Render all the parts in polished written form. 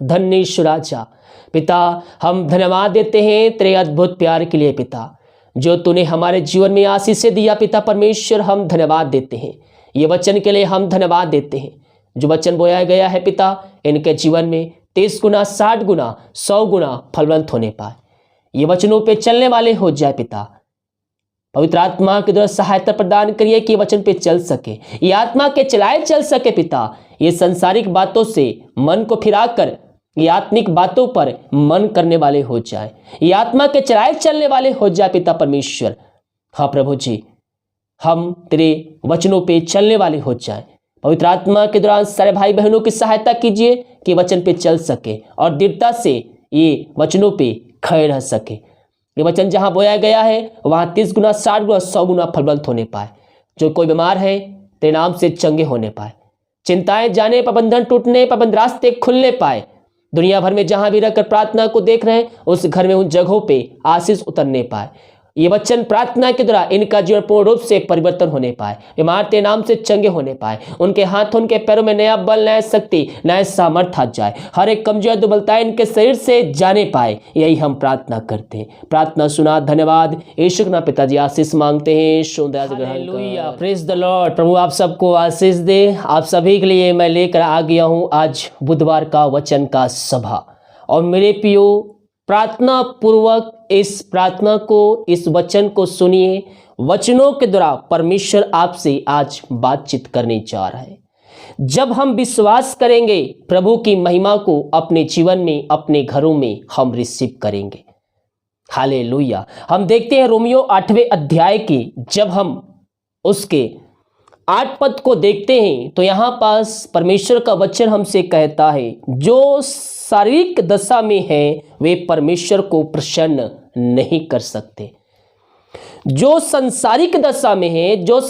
धन्य यीशु राजा। पिता, हम धन्यवाद देते हैं तेरे अद्भुत प्यार के लिए पिता, जो तूने हमारे जीवन में आशीष से दिया पिता परमेश्वर। हम धन्यवाद देते हैं ये वचन के लिए, हम धन्यवाद देते हैं जो वचन बोया गया है पिता, इनके जीवन में 30 गुना 60 गुना 100 गुना फलवंत होने पाए। ये वचनों पे चलने वाले हो जाए पिता। पवित्र आत्मा के द्वारा सहायता प्रदान करिए कि वचन पे चल सके, ये आत्मा के चलाए चल सके पिता। ये संसारिक बातों से मन को फिराकर ये आत्मिक बातों पर मन करने वाले हो जाए, ये आत्मा के चलाए चलने वाले हो जाए पिता परमेश्वर। हाँ प्रभु जी, हम तेरे वचनों पे चलने वाले हो जाए। पवित्र आत्मा के दौरान सारे भाई बहनों की सहायता कीजिए कि वचन पे चल सके और दृढ़ता से ये वचनों पे खड़े रह सके। ये वचन जहां बोया गया है वहां 30 गुना 60 गुना 100 गुना फलवंत होने पाए। जो कोई बीमार है तेरे नाम से चंगे होने पाए, चिंताएं जाने पर, बंधन टूटने पर, बंद रास्ते खुलने पाए। दुनिया भर में जहां भी रहकर प्रार्थना को देख रहे हैं उस घर में उन जगहों पे आशीष उतरने पाए। ये वचन प्रार्थना के द्वारा इनका जीवन पूर्ण रूप से परिवर्तन होने पाए, बीमार तेरे नाम से चंगे होने पाए, उनके हाथों उनके पैरों में नया बल, नया शक्ति, नया सामर्थ्य आ जाए, हर एक कमजोर दुर्बलताएं इनके शरीर से जाने पाए। यही हम प्रार्थना करते हैं। प्रार्थना सुना, धन्यवाद यीशु के नाम पिताजी आशीष मांगते हैं। Hallelujah, praise the Lord. प्रभु आप सबको आशीष दे। आप सभी के लिए मैं लेकर आ गया हूँ आज बुधवार का वचन का सभा। और मेरे प्रियो, प्रार्थना पूर्वक इस प्रार्थना को, इस वचन को सुनिए। वचनों के द्वारा परमेश्वर आपसे आज बातचीत करने जा रहा है। जब हम विश्वास करेंगे प्रभु की महिमा को अपने जीवन में, अपने घरों में हम रिसीव करेंगे। हालेलुया। हम देखते हैं रोमियो 8वें अध्याय की, जब हम उसके 8 पद को देखते हैं तो यहाँ पास परमेश्वर का वचन हमसे कहता है, जो शारीरिक दशा में है वे परमेश्वर को प्रसन्न नहीं कर सकते। जो संसारिक दशा में है, जो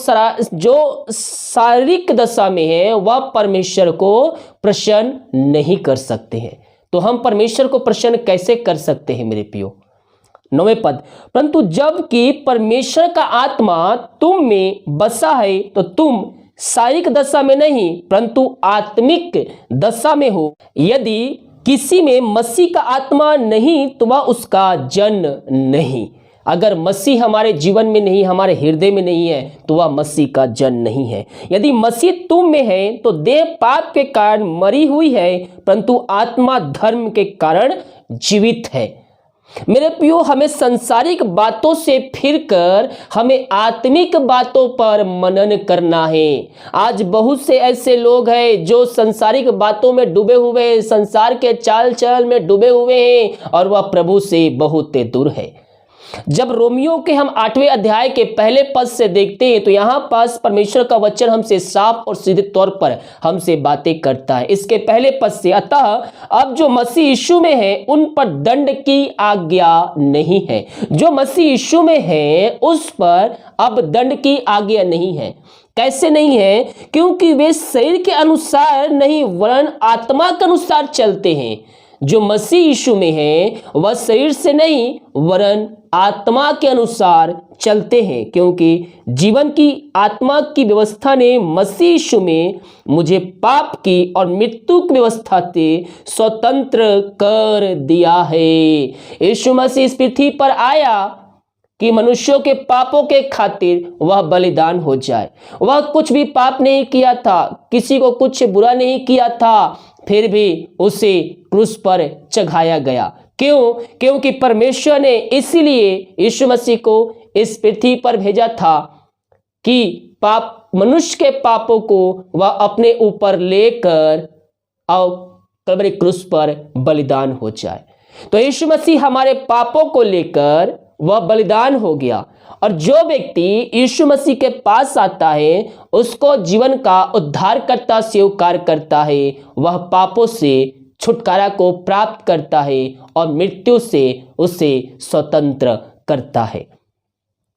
शारीरिक दशा में है, वह परमेश्वर को प्रसन्न नहीं कर सकते हैं। तो हम परमेश्वर को प्रसन्न कैसे कर सकते हैं मेरे प्रियो? 9वें पद, परंतु जबकि परमेश्वर का आत्मा तुम में बसा है तो तुम शारीरिक दशा में नहीं परंतु आत्मिक दशा में हो। यदि किसी में मसीह का आत्मा नहीं तो वह उसका जन नहीं। अगर मसीह हमारे जीवन में नहीं, हमारे हृदय में नहीं है तो वह मसीह का जन नहीं है। यदि मसीह तुम में है तो देह पाप के कारण मरी हुई है परंतु आत्मा धर्म के कारण जीवित है। मेरे प्रियो, हमें संसारिक बातों से फिरकर हमें आत्मिक बातों पर मनन करना है। आज बहुत से ऐसे लोग हैं जो संसारिक बातों में डूबे हुए हैं, संसार के चाल चल में डूबे हुए हैं और वह प्रभु से बहुत दूर है। जब रोमियो के हम 8वें अध्याय के पहले पद से देखते हैं तो यहाँ पास परमेश्वर का वचन हमसे साफ और सीधे तौर पर हमसे बातें करता है। इसके पहले पद से, अतः अब जो मसीह यीशु में है उन पर दंड की आज्ञा नहीं है। जो मसीह यीशु में है उस पर अब दंड की आज्ञा नहीं है। कैसे नहीं है? क्योंकि वे शरीर के अनुसार नहीं वरन आत्मा के अनुसार चलते हैं। जो मसीह यीशु में है वह शरीर से नहीं वरन आत्मा के अनुसार चलते हैं, क्योंकि जीवन की आत्मा की व्यवस्था ने मसीह यीशु में मुझे पाप की और मृत्यु की व्यवस्था से स्वतंत्र कर दिया है। यीशु मसीह इस पृथ्वी पर आया कि मनुष्यों के पापों के खातिर वह बलिदान हो जाए। वह कुछ भी पाप नहीं किया था, किसी को कुछ बुरा नहीं किया था, फिर भी उसे क्रूस पर चढ़ाया गया। क्यों? क्योंकि परमेश्वर ने इसीलिए यीशु मसीह को इस पृथ्वी पर भेजा था कि मनुष्य के पापों को वह अपने ऊपर लेकर और कल्वरी क्रूस पर बलिदान हो जाए। तो यीशु मसीह हमारे पापों को लेकर वह बलिदान हो गया। और जो व्यक्ति यीशु मसीह के पास आता है, उसको जीवन का उद्धारकर्ता स्वीकार करता है, वह पापों से छुटकारा को प्राप्त करता है और मृत्यु से उसे स्वतंत्र करता है।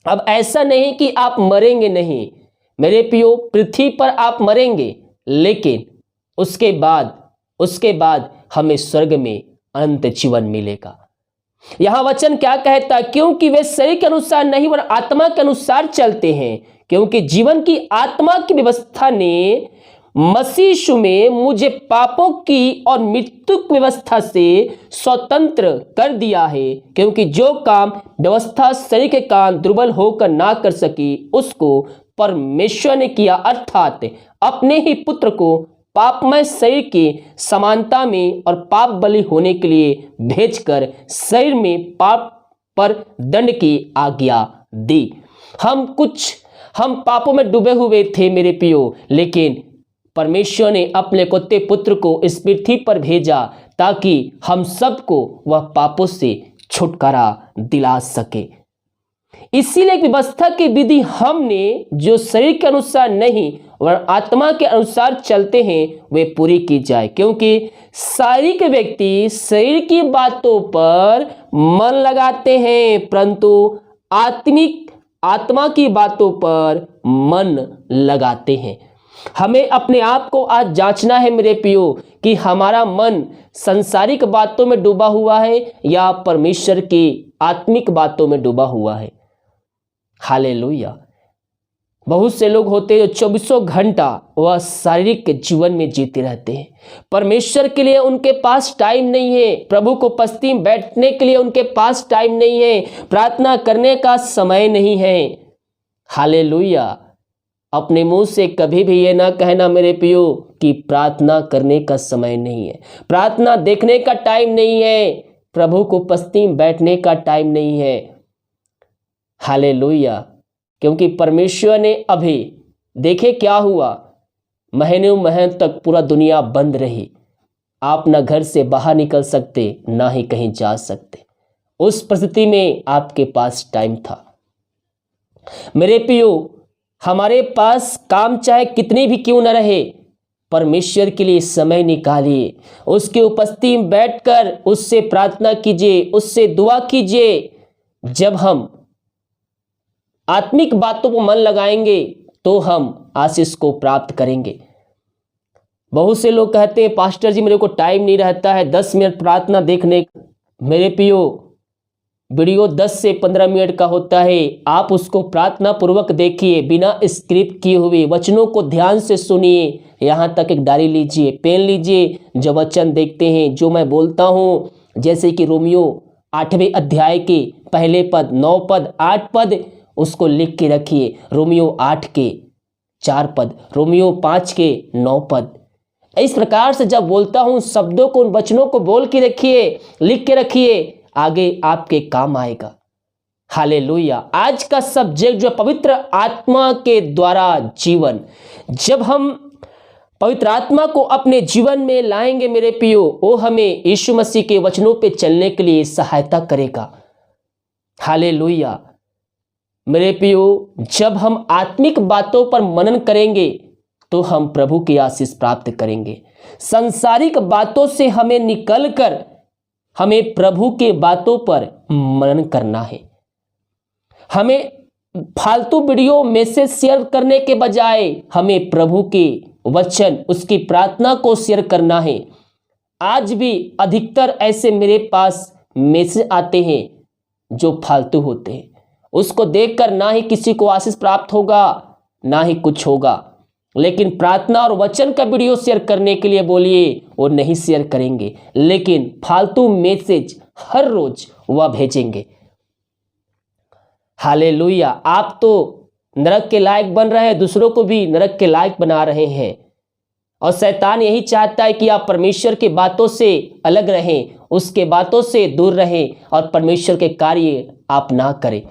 अब ऐसा नहीं कि आप मरेंगे नहीं मेरे प्रियो, पृथ्वी पर आप मरेंगे, लेकिन उसके बाद हमें स्वर्ग में अनंत जीवन मिलेगा। यहां वचन क्या कहता है? क्योंकि वे शरीर के अनुसार नहीं पर आत्मा के अनुसार चलते हैं, क्योंकि जीवन की आत्मा की व्यवस्था ने मसीह यीशु में मुझे पापों की और मृत्यु की व्यवस्था से स्वतंत्र कर दिया है, क्योंकि जो काम व्यवस्था शरीर के कारण दुर्बल होकर ना कर सकी उसको परमेश्वर ने किया, अर्थात अपने ही पुत्र को पापमय शरीर की समानता में और पाप बलि होने के लिए भेजकर शरीर में पाप पर दंड की आज्ञा दी। हम पापों में डूबे हुए थे मेरे प्रियो, लेकिन परमेश्वर ने अपने कुत्ते पुत्र को इस पृथ्वी पर भेजा ताकि हम सबको वह पापों से छुटकारा दिला सके। इसीलिए व्यवस्था की विधि हमने जो शरीर के अनुसार नहीं और आत्मा के अनुसार चलते हैं वे पूरी की जाए, क्योंकि शारीरिक व्यक्ति शरीर की बातों पर मन लगाते हैं परंतु आत्मा की बातों पर मन लगाते हैं। हमें अपने आप को आज जांचना है मेरे प्रियो कि हमारा मन संसारिक बातों में डूबा हुआ है या परमेश्वर की आत्मिक बातों में डूबा हुआ है। हालेलुया। बहुत से लोग होते हैं जो 24 घंटा वह शारीरिक जीवन में जीते रहते हैं। परमेश्वर के लिए उनके पास टाइम नहीं है, प्रभु को उपस्थिति में बैठने के लिए उनके पास टाइम नहीं है, प्रार्थना करने का समय नहीं है। हालेलुया। अपने मुंह से कभी भी ये ना कहना मेरे प्रियो कि प्रार्थना करने का समय नहीं है, प्रार्थना देखने का टाइम नहीं है, प्रभु को उपस्थिति में बैठने का टाइम नहीं है। हालेलुया। क्योंकि परमेश्वर ने अभी देखे क्या हुआ, महीनों महीनों तक पूरा दुनिया बंद रही, आप ना घर से बाहर निकल सकते ना ही कहीं जा सकते। उस परिस्थिति में आपके पास टाइम था। मेरे प्रियो, हमारे पास काम चाहे कितनी भी क्यों न रहे, परमेश्वर के लिए समय निकालिए, उसके उपस्थिति में बैठकर उससे प्रार्थना कीजिए, उससे दुआ कीजिए। जब हम आत्मिक बातों पर मन लगाएंगे तो हम आशीष को प्राप्त करेंगे। बहुत से लोग कहते हैं पास्टर जी मेरे को टाइम नहीं रहता है 10 मिनट प्रार्थना देखने। मेरे प्रियो, वीडियो 10 से 15 मिनट का होता है, आप उसको प्रार्थना पूर्वक देखिए, बिना स्क्रिप्ट किए हुए वचनों को ध्यान से सुनिए। यहाँ तक एक डायरी लीजिए, पेन लीजिए, जो वचन देखते हैं जो मैं बोलता हूँ, जैसे कि रोमियो 8वें अध्याय के पहले पद, 9 पद, 8 पद, उसको लिख के रखिए। रोमियो 8 के 4 पद, रोमियो 5 के 9 पद। इस प्रकार से जब बोलता हूँ शब्दों को, उन वचनों को बोल के रखिए, लिख के रखिए, आगे आपके काम आएगा। हालेलुया। आज का सब्जेक्ट जो पवित्र आत्मा के द्वारा जीवन, जब हम पवित्र आत्मा को अपने जीवन में लाएंगे मेरे प्रियो, वो हमें यीशु मसीह के वचनों पे चलने के लिए सहायता करेगा। हालेलुया। मेरे प्रियो, जब हम आत्मिक बातों पर मनन करेंगे तो हम प्रभु की आशीष प्राप्त करेंगे। सांसारिक बातों से हमें निकलकर हमें प्रभु के बातों पर मनन करना है। हमें फालतू वीडियो मैसेज शेयर करने के बजाय हमें प्रभु के वचन, उसकी प्रार्थना को शेयर करना है। आज भी अधिकतर ऐसे मेरे पास मैसेज आते हैं जो फालतू होते हैं, उसको देखकर ना ही किसी को आशीष प्राप्त होगा ना ही कुछ होगा। लेकिन प्रार्थना और वचन का वीडियो शेयर करने के लिए बोलिए, वो नहीं शेयर करेंगे, लेकिन फालतू मैसेज हर रोज वह भेजेंगे। हालेलुया। आप तो नरक के लायक बन रहे हैं, दूसरों को भी नरक के लायक बना रहे हैं। और शैतान यही चाहता है कि आप परमेश्वर की बातों से अलग रहें, उसके बातों से दूर रहें और परमेश्वर के कार्य आप ना करें।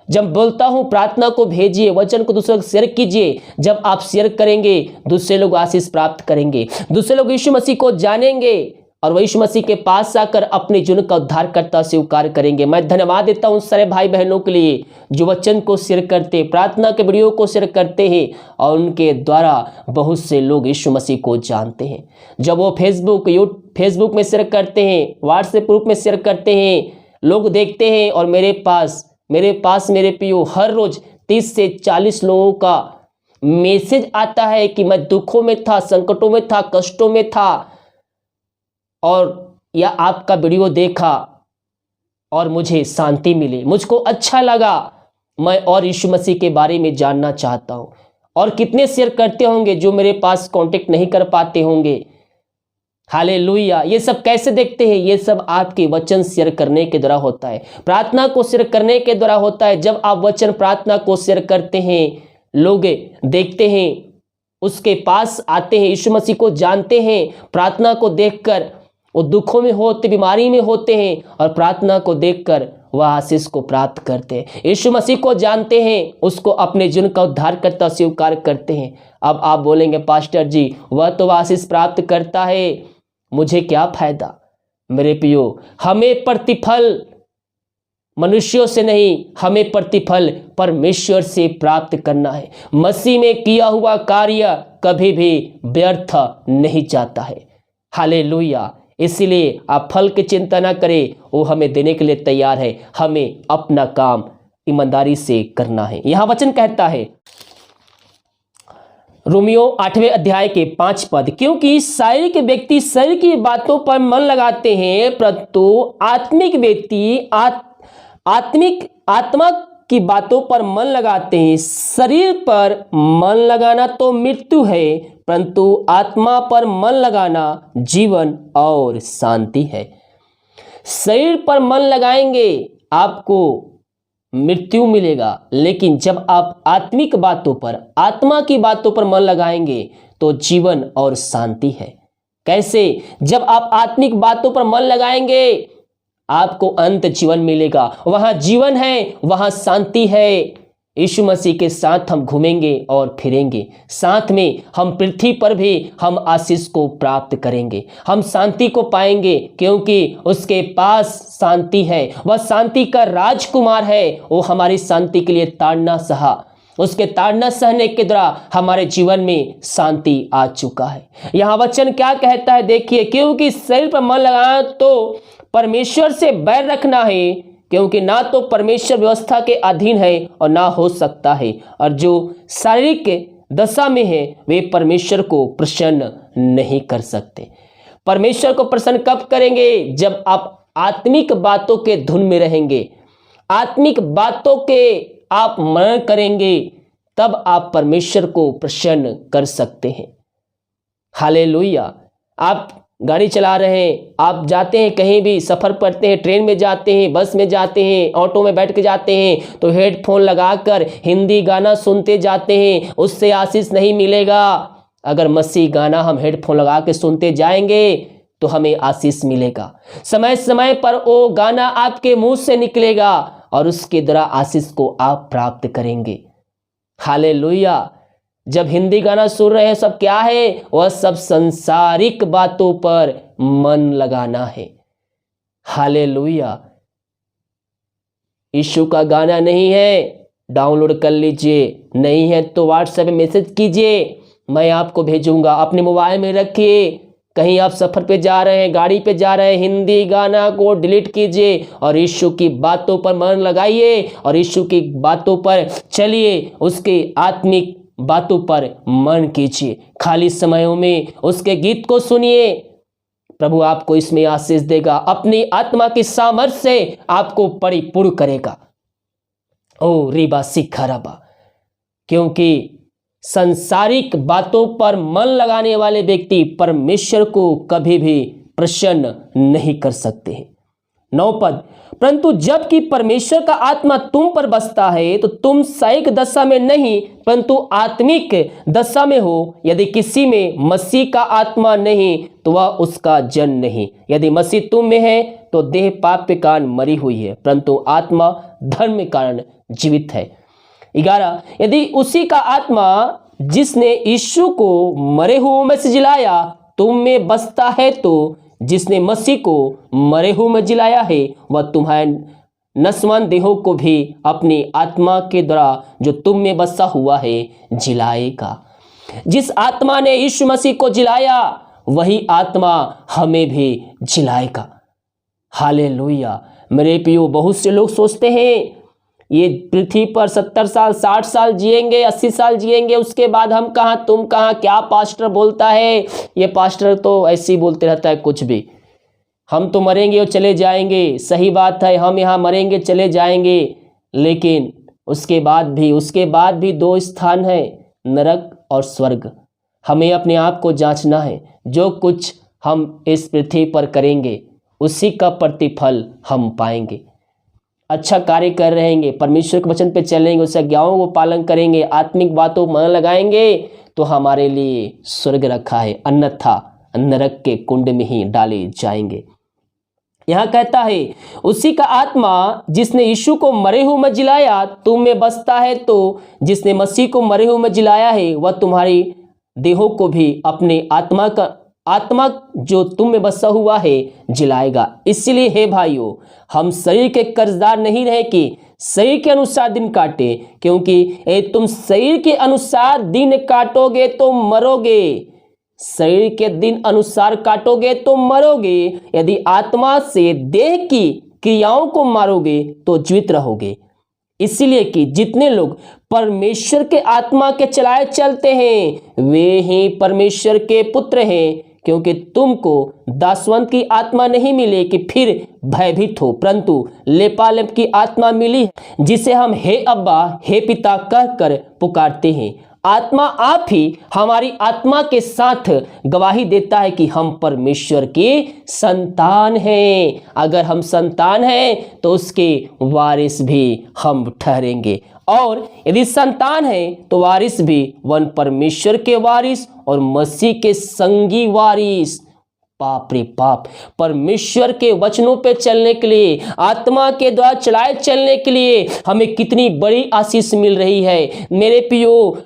जब बोलता हूं प्रार्थना को भेजिए, वचन को दूसरों को शेयर कीजिए। जब आप शेयर करेंगे दूसरे लोग आशीष प्राप्त करेंगे, दूसरे लोग यीशु मसीह को जानेंगे और वह यीशु मसीह के पास आकर अपने जीवन का उद्धारकर्ता स्वीकार करेंगे। मैं धन्यवाद देता हूं सारे भाई बहनों के लिए जो वचन को शेयर करते, प्रार्थना के वीडियो को शेयर करते हैं और उनके द्वारा बहुत से लोग यीशु मसीह को जानते हैं। जब वो फेसबुक में शेयर करते हैं, व्हाट्सएप ग्रुप में शेयर करते हैं, लोग देखते हैं और मेरे पास मेरे प्रियो हर रोज 30 से 40 लोगों का मैसेज आता है कि मैं दुखों में था, संकटों में था, कष्टों में था और या आपका वीडियो देखा और मुझे शांति मिली, मुझको अच्छा लगा, मैं और यीशु मसीह के बारे में जानना चाहता हूँ। और कितने शेयर करते होंगे जो मेरे पास कांटेक्ट नहीं कर पाते होंगे। हालेलुया। ये सब कैसे देखते हैं? ये सब आपके वचन शेयर करने के द्वारा होता है, प्रार्थना को शेयर करने के द्वारा होता है। जब आप वचन प्रार्थना को शेयर करते हैं, लोग देखते हैं, उसके पास आते हैं, यीशु मसीह को जानते हैं, प्रार्थना को देखकर वो दुखों में होते, बीमारी में होते हैं और प्रार्थना को देखकर वह आशीष को प्राप्त करते हैं। यीशु मसीह को जानते हैं, उसको अपने जीवन का उद्धारकर्ता स्वीकार करते हैं। अब आप बोलेंगे पास्टर जी वह तो आशीष प्राप्त करता है, मुझे क्या फायदा? मेरे प्रियो, हमें प्रतिफल मनुष्यों से नहीं, हमें प्रतिफल परमेश्वर से प्राप्त करना है। मसीह में किया हुआ कार्य कभी भी व्यर्थ नहीं जाता है। हालेलुया। इसलिए आप फल की चिंता ना करें, वो हमें देने के लिए तैयार है। हमें अपना काम ईमानदारी से करना है। यहां वचन कहता है रोमियो 8वें अध्याय के 5 पद, क्योंकि शारीरिक व्यक्ति शरीर की बातों पर मन लगाते हैं, परंतु आत्मिक व्यक्ति आत्मा की बातों पर मन लगाते हैं। शरीर पर मन लगाना तो मृत्यु है, परंतु आत्मा पर मन लगाना जीवन और शांति है। शरीर पर मन लगाएंगे आपको मृत्यु मिलेगा, लेकिन जब आप आत्मिक बातों पर, आत्मा की बातों पर मन लगाएंगे तो जीवन और शांति है। कैसे? जब आप आत्मिक बातों पर मन लगाएंगे आपको अंत जीवन मिलेगा। वहां जीवन है, वहां शांति है। यीशु मसीह के साथ हम घूमेंगे और फिरेंगे, साथ में हम पृथ्वी पर भी हम आशीष को प्राप्त करेंगे, हम शांति को पाएंगे, क्योंकि उसके पास शांति है। वह शांति का राजकुमार है। वो हमारी शांति के लिए ताड़ना सहा, उसके ताड़ना सहने के द्वारा हमारे जीवन में शांति आ चुका है। यहाँ वचन क्या कहता है देखिए, क्योंकि शरीर पर मन लगाना तो परमेश्वर से बैर रखना है, क्योंकि ना तो परमेश्वर व्यवस्था के अधीन है और ना हो सकता है, और जो शारीरिक दशा में है वे परमेश्वर को प्रसन्न नहीं कर सकते। परमेश्वर को प्रसन्न कब करेंगे? जब आप आत्मिक बातों के धुन में रहेंगे, आत्मिक बातों के आप मनन करेंगे, तब आप परमेश्वर को प्रसन्न कर सकते हैं। हालेलुया। आप गाड़ी चला रहे हैं, आप जाते हैं कहीं भी सफ़र करते हैं, ट्रेन में जाते हैं, बस में जाते हैं, ऑटो में बैठ के जाते हैं, तो हेडफोन लगाकर हिंदी गाना सुनते जाते हैं, उससे आशीष नहीं मिलेगा। अगर मसीह गाना हम हेडफोन लगा के सुनते जाएंगे तो हमें आशीष मिलेगा। समय समय पर वो गाना आपके मुंह से निकलेगा और उसके द्वारा आशीष को आप प्राप्त करेंगे। हालेलुया। जब हिंदी गाना सुन रहे हैं सब क्या है? वह सब संसारिक बातों पर मन लगाना है। हालेलुया। यीशु का गाना नहीं है, डाउनलोड कर लीजिए, नहीं है तो व्हाट्सएप में मैसेज कीजिए, मैं आपको भेजूंगा। अपने मोबाइल में रखिए, कहीं आप सफ़र पे जा रहे हैं, गाड़ी पे जा रहे हैं, हिंदी गाना को डिलीट कीजिए और यीशु की बातों पर मन लगाइए और यीशु की बातों पर चलिए, उसके आत्मिक बातों पर मन कीजिए। खाली समयों में उसके गीत को सुनिए, प्रभु आपको इसमें आशीष देगा, अपनी आत्मा की सामर्थ्य से आपको परिपूर्ण करेगा। ओ रीबा सिखा रबा। क्योंकि संसारिक बातों पर मन लगाने वाले व्यक्ति परमेश्वर को कभी भी प्रसन्न नहीं कर सकते हैं। 9 पद, परंतु जबकि परमेश्वर का आत्मा तुम पर बसता है तो तुम शारीरिक दशा में नहीं परंतु आत्मिक दशा में हो। यदि किसी में मसीह का आत्मा नहीं तो वह उसका जन नहीं। यदि मसीह तुम में है तो देह पाप के कारण मरी हुई है, परंतु आत्मा धर्म के कारण जीवित है। 11, यदि उसी का आत्मा जिसने यीशु को मरे हुओं में से जिलाया तुम में बसता है, तो जिसने मसीह को मरे हुए में जिलाया है वह तुम्हारे नश्वर देहों को भी अपनी आत्मा के द्वारा जो तुम में बसा हुआ है जिलाएगा। जिस आत्मा ने यीशु मसीह को जिलाया वही आत्मा हमें भी जिलाएगा। हालेलुया। मेरे प्रियो, बहुत से लोग सोचते हैं ये पृथ्वी पर 70 साल 60 साल जिएंगे, 80 साल जिएंगे, उसके बाद हम कहाँ तुम कहाँ, क्या पास्टर बोलता है, ये पास्टर तो ऐसे ही बोलते रहता है कुछ भी, हम तो मरेंगे और चले जाएंगे। सही बात है, हम यहाँ मरेंगे चले जाएंगे, लेकिन उसके बाद भी 2 स्थान है, नरक और स्वर्ग। हमें अपने आप को जांचना है। जो कुछ हम इस पृथ्वी पर करेंगे उसी का प्रतिफल हम पाएंगे। अच्छा कार्य कर रहेंगे, परमेश्वर के वचन पे चलेंगे, उसकी आज्ञाओं को पालन करेंगे, आत्मिक बातों को मन लगाएंगे तो हमारे लिए स्वर्ग रखा है, अन्यथा नरक के कुंड में ही डाले जाएंगे। यहाँ कहता है उसी का आत्मा जिसने यीशु को मरे हुए में जिलाया तुम में बसता है, तो जिसने मसीह को मरे हुए में जिलाया है वह तुम्हारी देहों को भी अपने आत्मा जो तुम में बसा हुआ है जिलाएगा। इसलिए हे भाइयों, हम शरीर के कर्जदार नहीं रहे कि शरीर के अनुसार दिन काटे, क्योंकि तुम शरीर के अनुसार दिन काटोगे तो मरोगे। शरीर के दिन अनुसार काटोगे तो मरोगे, यदि आत्मा से देह की क्रियाओं को मारोगे तो जीवित रहोगे। इसलिए कि जितने लोग परमेश्वर के आत्मा के चलाए चलते हैं वे ही परमेश्वर के पुत्र हैं। क्योंकि तुमको दासवंत की आत्मा नहीं मिले कि फिर भयभीत हो, परंतु लेपालेप की आत्मा मिली जिसे हम हे अब्बा हे पिता कहकर पुकारते हैं। आत्मा आप ही हमारी आत्मा के साथ गवाही देता है कि हम परमेश्वर के संतान हैं। अगर हम संतान हैं तो उसके वारिस भी हम ठहरेंगे, और यदि संतान है तो वारिस भी, वन परमेश्वर के वारिस और मसीह के संगी वारिस। पाप रे पाप, परमेश्वर के वचनों पे चलने के लिए, आत्मा के द्वारा चलाए चलने के लिए हमें कितनी बड़ी आशीष मिल रही है। मेरे प्रियो,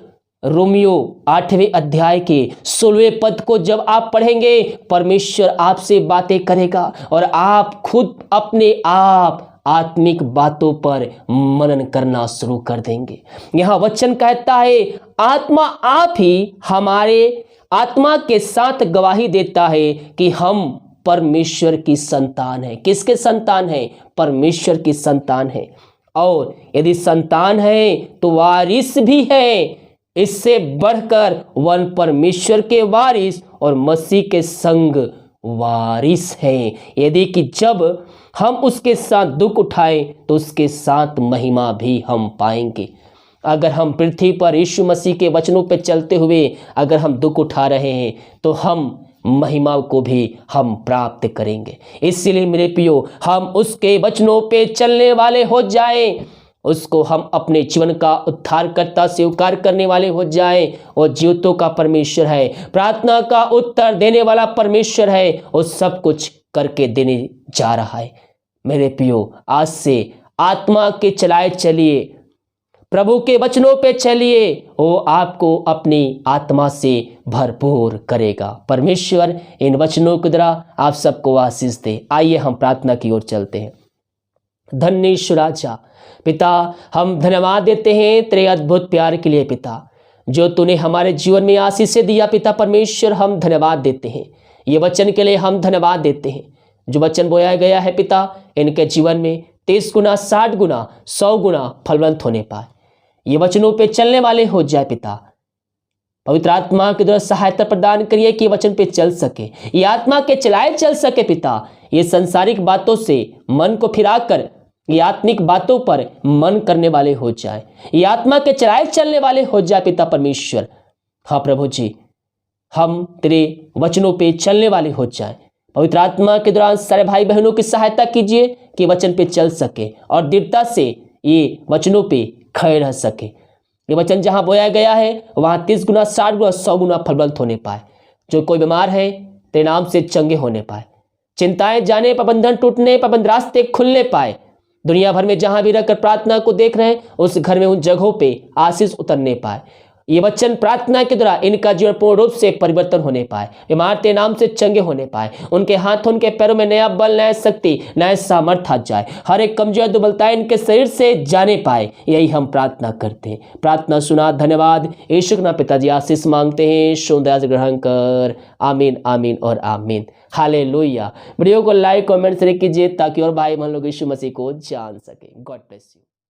रोमियो 8वें अध्याय के 16वें पद को जब आप पढ़ेंगे परमेश्वर आपसे बातें करेगा और आप खुद अपने आप आत्मिक बातों पर मनन करना शुरू कर देंगे। यहाँ वचन कहता है आत्मा आप ही हमारे आत्मा के साथ गवाही देता है कि हम परमेश्वर की संतान है। किसके संतान है? परमेश्वर की संतान है। और यदि संतान है तो वारिस भी है। इससे बढ़कर वन परमेश्वर के वारिस और मसीह के संग वारिस हैं। यदि कि जब हम उसके साथ दुख उठाएं तो उसके साथ महिमा भी हम पाएंगे। अगर हम पृथ्वी पर यीशु मसीह के वचनों पर चलते हुए अगर हम दुख उठा रहे हैं तो हम महिमा को भी हम प्राप्त करेंगे। इसलिए मेरे प्रियो, हम उसके वचनों पे चलने वाले हो जाएं, उसको हम अपने जीवन का उद्धारकर्ता स्वीकार करने वाले हो जाएं। और जीवितों का परमेश्वर है, प्रार्थना का उत्तर देने वाला परमेश्वर है, और सब कुछ करके देने जा रहा है। मेरे प्रियो, आज से आत्मा के चलाए चलिए, प्रभु के वचनों पे चलिए, वो आपको अपनी आत्मा से भरपूर करेगा। परमेश्वर इन वचनों के द्वारा आप सबको आशीष दे। आइए हम प्रार्थना की ओर चलते हैं। धन्य ईश्वर राजा पिता, हम धन्यवाद देते हैं तेरे अद्भुत प्यार के लिए पिता, जो तूने हमारे जीवन में आशीष दिया पिता परमेश्वर। हम धन्यवाद देते हैं, ये वचन के लिए हम धन्यवाद देते हैं। जो वचन बोया गया है पिता, इनके जीवन में 30 गुना 60 गुना 100 गुना फलवंत होने पाए। ये वचनों पे चलने वाले हो जाए पिता। पवित्र आत्मा के द्वारा सहायता प्रदान करिए कि वचन पे चल सके, ये आत्मा के चलाए चल सके पिता। ये संसारिक बातों से मन को फिराकर ये आत्मिक बातों पर मन करने वाले हो जाए, ये आत्मा के चलाए चलने वाले हो जाए पिता परमेश्वर। हाँ प्रभु जी, हम तेरे वचनों पे चलने वाले हो जाए। पवित्र आत्मा के दौरान सारे भाई बहनों की सहायता कीजिए कि वचन पे चल सके और दृढ़ता से ये वचनों पे खड़े रह सके। ये वचन जहाँ बोया गया है वहाँ 30 गुना 60 गुना 100 गुना फलवंत होने पाए। जो कोई बीमार है तेरे नाम से चंगे होने पाए, चिंताएं जाने पर, बंधन टूटने पर, बंद रास्ते खुलने पाए। दुनिया भर में जहां भी रहकर प्रार्थना को देख रहे हैं उस घर में उन जगहों पे आशीष उतरने पाए। ये वचन प्रार्थना के द्वारा इनका जीवन पूर्ण रूप से परिवर्तन होने पाए, बीमार तेरे नाम से चंगे होने पाए, उनके हाथों उनके पैरों में नया बल, नया शक्ति, नया सामर्थ्य आ जाए, हर एक कमजोर दुर्बलता इनके शरीर से जाने पाए। यही हम प्रार्थना करते हैं। प्रार्थना सुना, धन्यवाद। यीशु के नाम पिताजी आशीष मांगते हैं, शुद्ध ग्रहण कर। आमीन आमीन और आमीन। हालेलुया। वीडियो को लाइक कमेंट शेयर कीजिए ताकि और भाई बहन लोग यीशु मसीह को जान सके। God bless you.